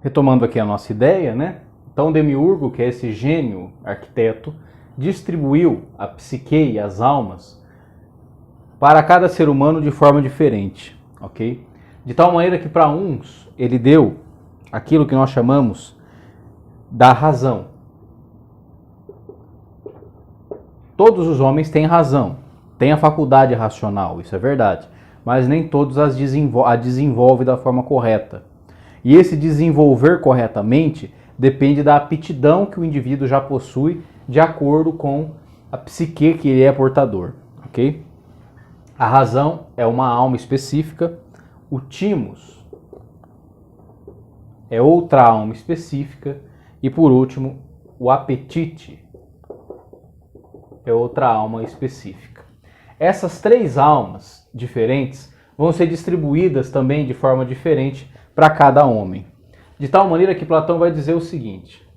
retomando aqui a nossa ideia, né? Então, Demiurgo, que é esse gênio arquiteto, distribuiu a psique e as almas para cada ser humano de forma diferente, ok? De tal maneira que para uns ele deu aquilo que nós chamamos da razão. Todos os homens têm razão, têm a faculdade racional, isso é verdade, mas nem todos a desenvolvem da forma correta. E esse desenvolver corretamente depende da aptidão que o indivíduo já possui de acordo com a psique que ele é portador, ok? A razão é uma alma específica, o timos é outra alma específica e, por último, o apetite é outra alma específica. Essas três almas diferentes vão ser distribuídas também de forma diferente para cada homem. De tal maneira que Platão vai dizer o seguinte: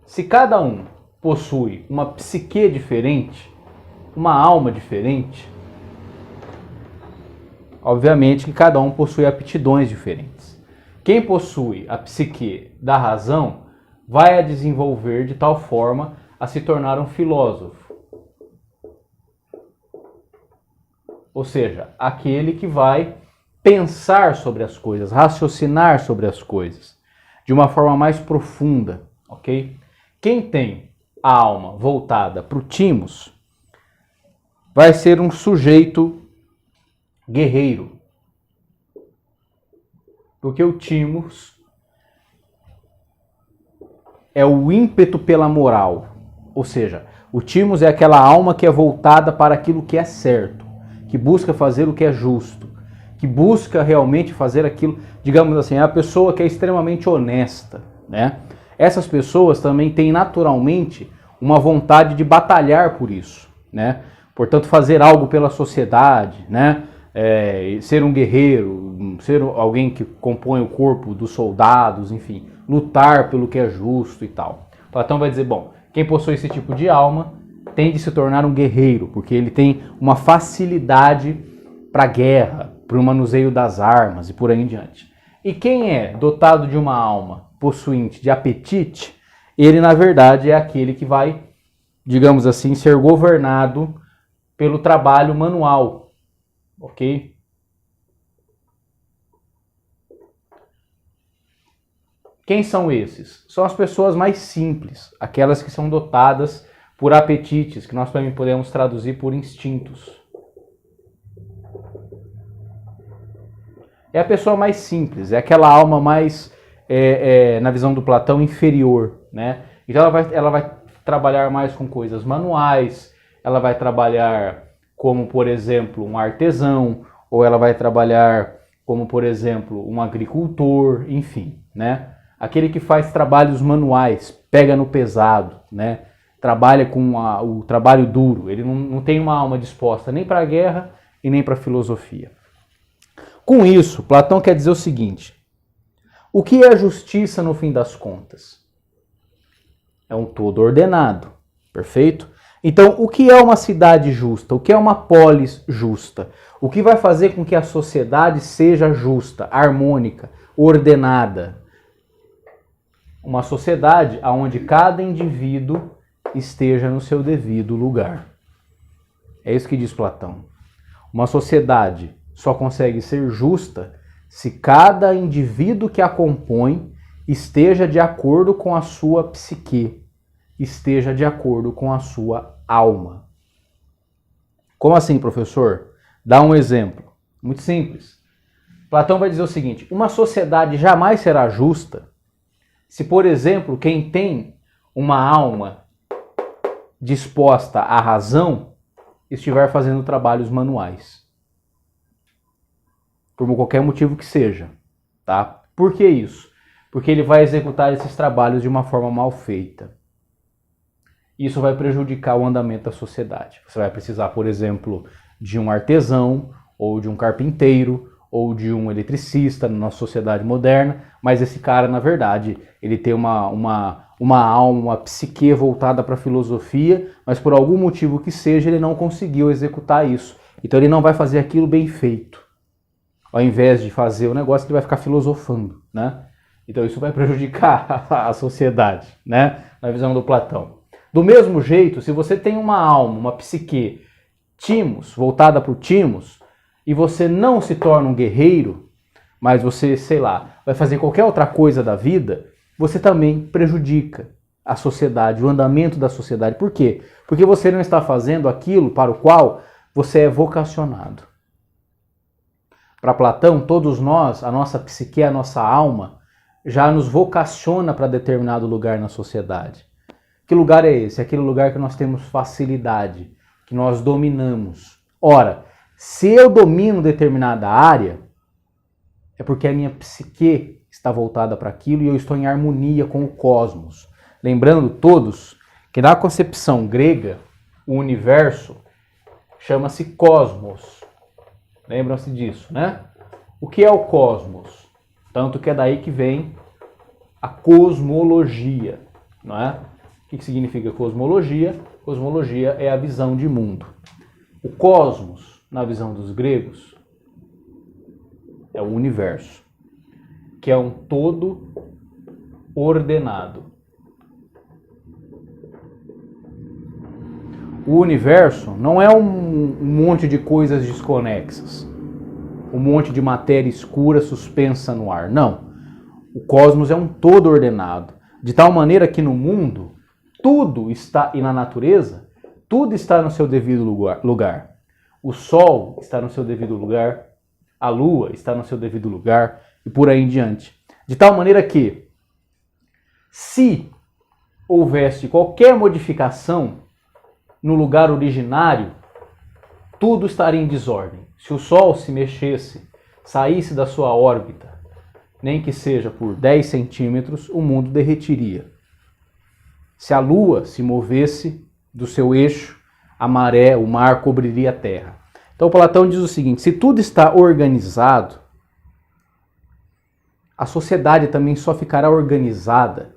se cada um possui uma psique diferente, uma alma diferente, obviamente que cada um possui aptidões diferentes. Quem possui a psique da razão vai a desenvolver de tal forma a se tornar um filósofo. Ou seja, aquele que vai pensar sobre as coisas, raciocinar sobre as coisas de uma forma mais profunda, ok? Quem tem a alma voltada para o timos vai ser um sujeito guerreiro, porque o timos é o ímpeto pela moral, ou seja, o timos é aquela alma que é voltada para aquilo que é certo, que busca fazer o que é justo, que busca realmente fazer aquilo, digamos assim, é a pessoa que é extremamente honesta, né? Essas pessoas também têm naturalmente uma vontade de batalhar por isso, né? Portanto, fazer algo pela sociedade, né? Ser um guerreiro, ser alguém que compõe o corpo dos soldados, enfim, lutar pelo que é justo e tal. Platão vai dizer, bom, quem possui esse tipo de alma tem de se tornar um guerreiro, porque ele tem uma facilidade para a guerra, para o manuseio das armas e por aí em diante. E quem é dotado de uma alma possuinte de apetite, ele na verdade é aquele que vai, digamos assim, ser governado pelo trabalho manual, ok? Quem são esses? São as pessoas mais simples, aquelas que são dotadas por apetites, que nós também podemos traduzir por instintos. É a pessoa mais simples, é aquela alma mais, na visão do Platão, inferior, né? Então ela vai trabalhar mais com coisas manuais, ela vai trabalhar como, por exemplo, um artesão, ou ela vai trabalhar como, por exemplo, um agricultor, enfim, né? Aquele que faz trabalhos manuais, pega no pesado, né? Trabalha com o trabalho duro, ele não tem uma alma disposta nem para a guerra e nem para a filosofia. Com isso, Platão quer dizer o seguinte: o que é a justiça no fim das contas? É um todo ordenado, perfeito? Então, o que é uma cidade justa? O que é uma polis justa? O que vai fazer com que a sociedade seja justa, harmônica, ordenada? Uma sociedade onde cada indivíduo esteja no seu devido lugar. É isso que diz Platão. Uma sociedade só consegue ser justa se cada indivíduo que a compõe esteja de acordo com a sua psique, esteja de acordo com a sua alma. Como assim, professor? Dá um exemplo. Muito simples. Platão vai dizer o seguinte: uma sociedade jamais será justa se, por exemplo, quem tem uma alma disposta à razão estiver fazendo trabalhos manuais. Por qualquer motivo que seja, tá? Por que isso? Porque ele vai executar esses trabalhos de uma forma mal feita. Isso vai prejudicar o andamento da sociedade. Você vai precisar, por exemplo, de um artesão, ou de um carpinteiro, ou de um eletricista na nossa sociedade moderna, mas esse cara, na verdade, ele tem uma alma, uma psique voltada para a filosofia, mas por algum motivo que seja, ele não conseguiu executar isso. Então ele não vai fazer aquilo bem feito. Ao invés de fazer o negócio, ele vai ficar filosofando, né? Então isso vai prejudicar a sociedade, né? Na visão do Platão. Do mesmo jeito, se você tem uma alma, uma psique, timos, voltada para o timos, e você não se torna um guerreiro, mas você, sei lá, vai fazer qualquer outra coisa da vida, você também prejudica a sociedade, o andamento da sociedade. Por quê? Porque você não está fazendo aquilo para o qual você é vocacionado. Para Platão, todos nós, a nossa psique, a nossa alma, já nos vocaciona para determinado lugar na sociedade. Que lugar é esse? É aquele lugar que nós temos facilidade, que nós dominamos. Ora, se eu domino determinada área, é porque a minha psique está voltada para aquilo e eu estou em harmonia com o cosmos. Lembrando todos que na concepção grega, o universo chama-se cosmos. Lembram-se disso, né? O que é o cosmos? Tanto que é daí que vem a cosmologia, não é? O que significa cosmologia? Cosmologia é a visão de mundo. O cosmos, na visão dos gregos, é o universo, que é um todo ordenado. O universo não é um monte de coisas desconexas, um monte de matéria escura suspensa no ar. Não. O cosmos é um todo ordenado, de tal maneira que no mundo tudo está, e na natureza, tudo está no seu devido lugar. O sol está no seu devido lugar, a lua está no seu devido lugar e por aí em diante. De tal maneira que, se houvesse qualquer modificação no lugar originário, tudo estaria em desordem. Se o Sol se mexesse, saísse da sua órbita, nem que seja por 10 centímetros, o mundo derretiria. Se a Lua se movesse do seu eixo, a maré, o mar cobriria a Terra. Então Platão diz o seguinte: se tudo está organizado, a sociedade também só ficará organizada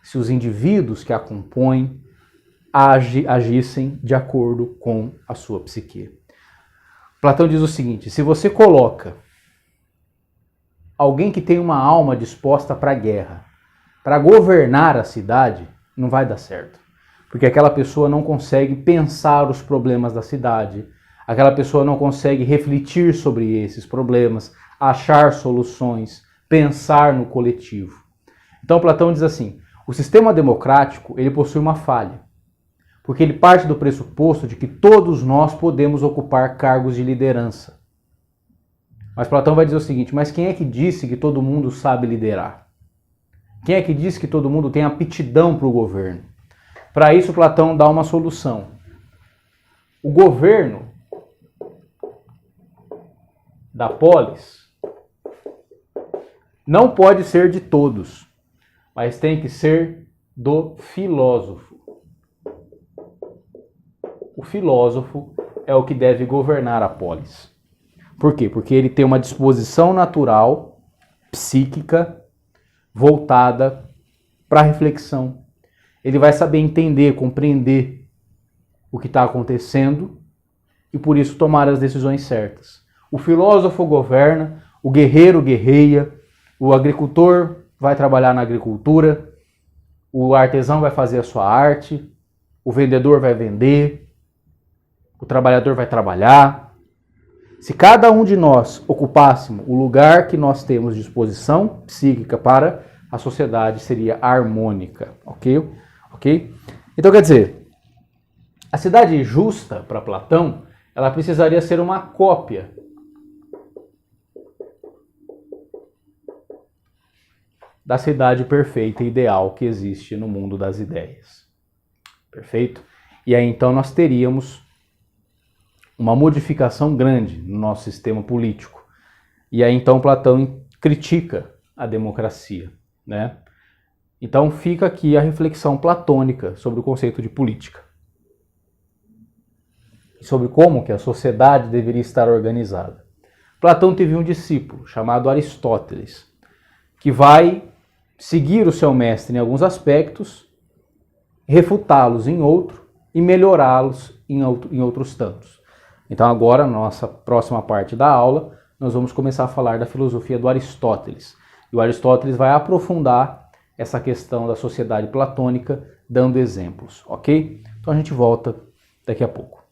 se os indivíduos que a compõem agissem de acordo com a sua psique. Platão diz o seguinte: se você coloca alguém que tem uma alma disposta para a guerra, para governar a cidade, não vai dar certo. Porque aquela pessoa não consegue pensar os problemas da cidade, aquela pessoa não consegue refletir sobre esses problemas, achar soluções, pensar no coletivo. Então Platão diz assim: o sistema democrático ele possui uma falha, porque ele parte do pressuposto de que todos nós podemos ocupar cargos de liderança. Mas Platão vai dizer o seguinte: mas quem é que disse que todo mundo sabe liderar? Quem é que disse que todo mundo tem aptidão para o governo? Para isso, Platão dá uma solução. O governo da polis não pode ser de todos, mas tem que ser do filósofo. O filósofo é o que deve governar a polis. Por quê? Porque ele tem uma disposição natural, psíquica, voltada para a reflexão. Ele vai saber entender, compreender o que está acontecendo e por isso tomar as decisões certas. O filósofo governa, o guerreiro guerreia, o agricultor vai trabalhar na agricultura, o artesão vai fazer a sua arte, o vendedor vai vender, o trabalhador vai trabalhar. Se cada um de nós ocupássemos o lugar que nós temos disposição psíquica para, a sociedade seria harmônica, ok? Então quer dizer, a cidade justa para Platão, ela precisaria ser uma cópia da cidade perfeita e ideal que existe no mundo das ideias. Perfeito? E aí então nós teríamos uma modificação grande no nosso sistema político. E aí então Platão critica a democracia, né? Então fica aqui a reflexão platônica sobre o conceito de política. Sobre como que a sociedade deveria estar organizada. Platão teve um discípulo chamado Aristóteles, que vai seguir o seu mestre em alguns aspectos, refutá-los em outro e melhorá-los em outros tantos. Então agora, na nossa próxima parte da aula, nós vamos começar a falar da filosofia do Aristóteles. E o Aristóteles vai aprofundar essa questão da sociedade platônica, dando exemplos, ok? Então a gente volta daqui a pouco.